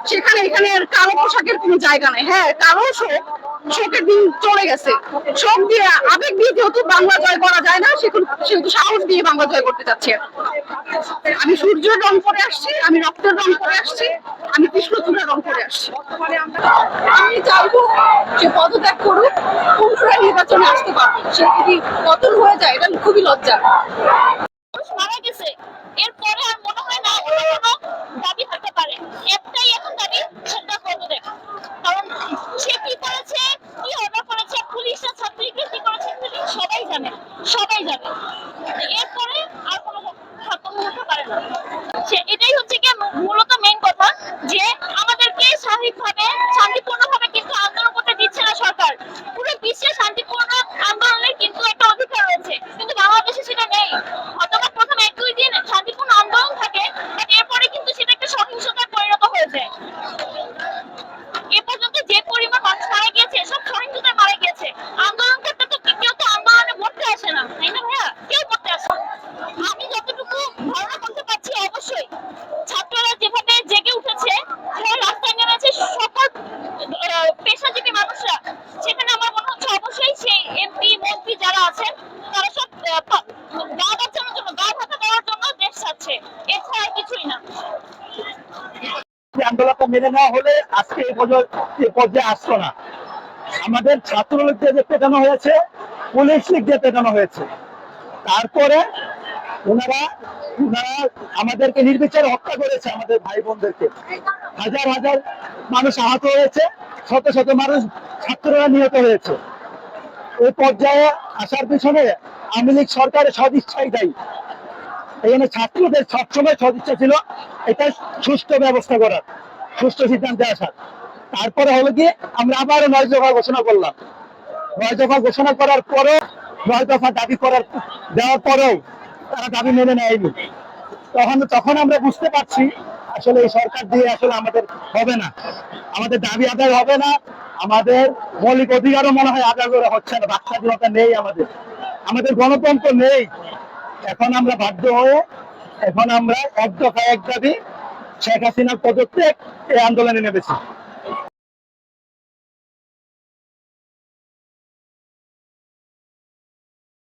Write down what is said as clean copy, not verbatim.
সেখানে এখানে কালো পোশাকের কোনো জায়গা নেই। হ্যাঁ, কালো শোক, শোকের দিন চলে গেছে। শোক দিয়ে আবেগ দিয়ে যেহেতু বাংলা জয় করা যায় না, সেহেতু সাহস দিয়ে বাংলা জয় করতে চাচ্ছি। আমি সূর্যের রং করে আসছি, আমি রক্তের রং করে আসছি, আমি কৃষ্ণচূড়ার রং করে আসছি। আমি চাইবো সে পদত্যাগ করুক, পুনরায় নির্বাচনে আসতে পারবে। সে যদি পতন হয়ে যায়, এটা খুবই লজ্জা। মারা গেছে, এরপরে আর মনে হয় না কোনো দাবি থাকতে পারে। একটাই এখন দাবি, সেটা পদত্যাগ। কারণ সে কি করেছে, কি অর্ডার করেছে, পুলিশের ছাত্রীকে কি করেছে, সবাই জানে, সবাই জানে। এরপরে আর কোনো হতে পারে না। এটাই হচ্ছে কি মূলত মেইন কথা, যে আমাদেরকে স্বাভাবিকভাবে শান্তিপূর্ণভাবে কিন্তু আন্দোলন করতে দিচ্ছে না সরকার। পুরো বিশ্বে শান্তিপূর্ণ আন্দোলনের কিন্তু একটা অধিকার রয়েছে, কিন্তু বাংলাদেশে সেটা নেই। অথবা প্রথম 1-2 দিন শান্তিপূর্ণ আন্দোলন থাকে, বাট এরপরে কিন্তু সেটা একটা সহিংসতায় পরিণত হয়ে যায়। এ পর্যন্ত যে পরিমাণ মানুষ মারা গিয়েছে, সব সহিংসতায় মারা গিয়েছে। আন্দোলন করতে তো কেউ তো আন্দোলনে মরতে আসে না, তাই না ভাইয়া? কেউ মরতে আসে না। আমি যতটুকু ধারণা করতে পারছি, অবশ্যই ছাত্ররা যেভাবে জেগে উঠেছে, যেভাবে রাস্তায় নেমেছে সকল পেশাজীবী মানুষরা, সেখানে আমার মনে হচ্ছে অবশ্যই সেই এমপি মন্ত্রী যারা আছেন, তারা সব গা বাঁচানোর জন্য, গা ঢাকা দেওয়ার জন্য দেশ চাচ্ছে, এছাড়া আর কিছুই না। আন্দোলনটা মেনে নেওয়া হলে আজকে এই পর্যায়ে আসতো না। আমাদের ছাত্রলীগদের যে পেটানো হয়েছে, পুলিশ লীগ দিয়ে পেটানো হয়েছে, তারপরে ওনারা আমাদেরকে নির্বিচারে হত্যা করেছে, আমাদের ভাই বোনদেরকে। হাজার হাজার মানুষ আহত হয়েছে, শত শত মানুষ ছাত্ররা নিহত হয়েছে। এই পর্যায়ে আসার পিছনে আওয়ামী লীগ সরকারের সদিচ্ছাই দায়ী। এই জন্য ছাত্রদের সবসময় সদিচ্ছা ছিল এটা সুষ্ঠু ব্যবস্থা করার, সুষ্ঠু সিদ্ধান্তে আসার। তারপরে হলো গিয়ে আমরা আবারও 9 দফা ঘোষণা করলাম। 9 দফা ঘোষণা করার পরেও, 9 দফা দাবি দেওয়ার পরেও তারা দাবি মেনে নেয়নি। তখন আমরা বুঝতে পারছি আসলে এই সরকার দিয়ে আসলে আমাদের হবে না, আমাদের দাবি আদায় হবে না, আমাদের মৌলিক অধিকারও মনে হয় আদায় করা হচ্ছে না, বাক স্বাধীনতা নেই, আমাদের গণতন্ত্র নেই। এখন আমরা বাধ্য হয়ে এক দফা এক দাবি, শেখ হাসিনার পদত্যাগ, এই আন্দোলনে নেমেছি।